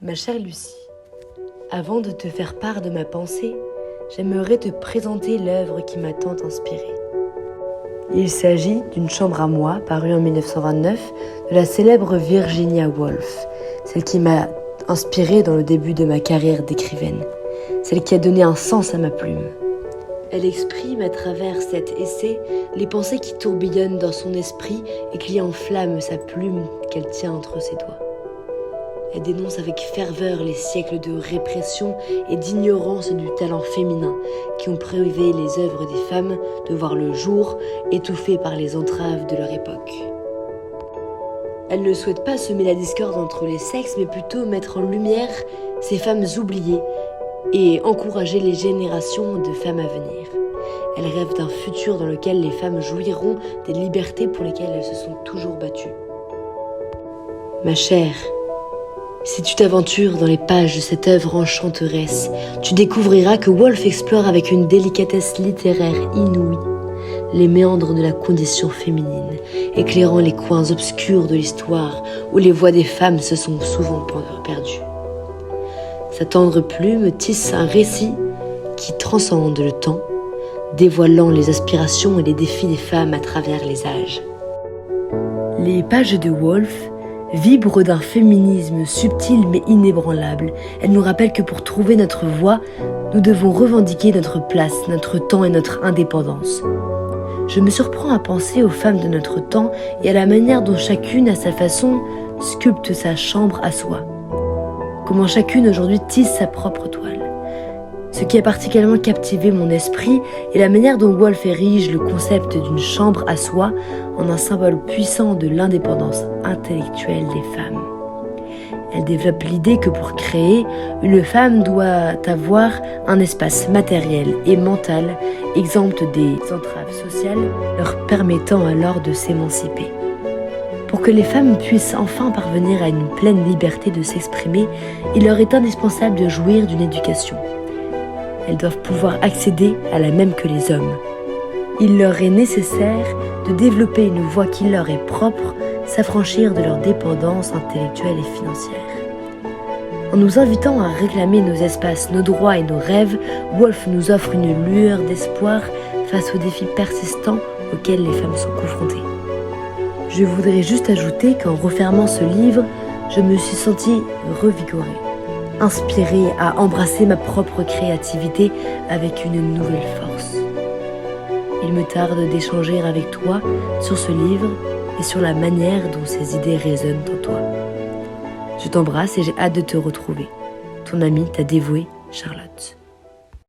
Ma chère Lucie, avant de te faire part de ma pensée, j'aimerais te présenter l'œuvre qui m'a tant inspirée. Il s'agit d'une chambre à moi, parue en 1929, de la célèbre Virginia Woolf, celle qui m'a inspirée dans le début de ma carrière d'écrivaine, celle qui a donné un sens à ma plume. Elle exprime à travers cet essai les pensées qui tourbillonnent dans son esprit et qui enflamment sa plume qu'elle tient entre ses doigts. Elle dénonce avec ferveur les siècles de répression et d'ignorance du talent féminin qui ont privé les œuvres des femmes de voir le jour, étouffées par les entraves de leur époque. Elle ne souhaite pas semer la discorde entre les sexes, mais plutôt mettre en lumière ces femmes oubliées et encourager les générations de femmes à venir. Elle rêve d'un futur dans lequel les femmes jouiront des libertés pour lesquelles elles se sont toujours battues. Ma chère, si tu t'aventures dans les pages de cette œuvre enchanteresse, tu découvriras que Woolf explore avec une délicatesse littéraire inouïe les méandres de la condition féminine, éclairant les coins obscurs de l'histoire où les voix des femmes se sont souvent perdues. Sa tendre plume tisse un récit qui transcende le temps, dévoilant les aspirations et les défis des femmes à travers les âges. Les pages de Woolf vibrent d'un féminisme subtil mais inébranlable. Elles nous rappellent que pour trouver notre voie, nous devons revendiquer notre place, notre temps et notre indépendance. Je me surprends à penser aux femmes de notre temps et à la manière dont chacune, à sa façon, sculpte sa chambre à soi. Comment chacune aujourd'hui tisse sa propre toile. Ce qui a particulièrement captivé mon esprit est la manière dont Woolf érige le concept d'une chambre à soi en un symbole puissant de l'indépendance intellectuelle des femmes. Elle développe l'idée que pour créer, une femme doit avoir un espace matériel et mental exempt des entraves sociales, leur permettant alors de s'émanciper. Pour que les femmes puissent enfin parvenir à une pleine liberté de s'exprimer, il leur est indispensable de jouir d'une éducation. Elles doivent pouvoir accéder à la même que les hommes. Il leur est nécessaire de développer une voie qui leur est propre, s'affranchir de leur dépendance intellectuelle et financière. En nous invitant à réclamer nos espaces, nos droits et nos rêves, Woolf nous offre une lueur d'espoir face aux défis persistants auxquels les femmes sont confrontées. Je voudrais juste ajouter qu'en refermant ce livre, je me suis sentie revigorée, inspirée à embrasser ma propre créativité avec une nouvelle force. Il me tarde d'échanger avec toi sur ce livre et sur la manière dont ces idées résonnent en toi. Je t'embrasse et j'ai hâte de te retrouver. Ton amie, ta dévouée, Charlotte.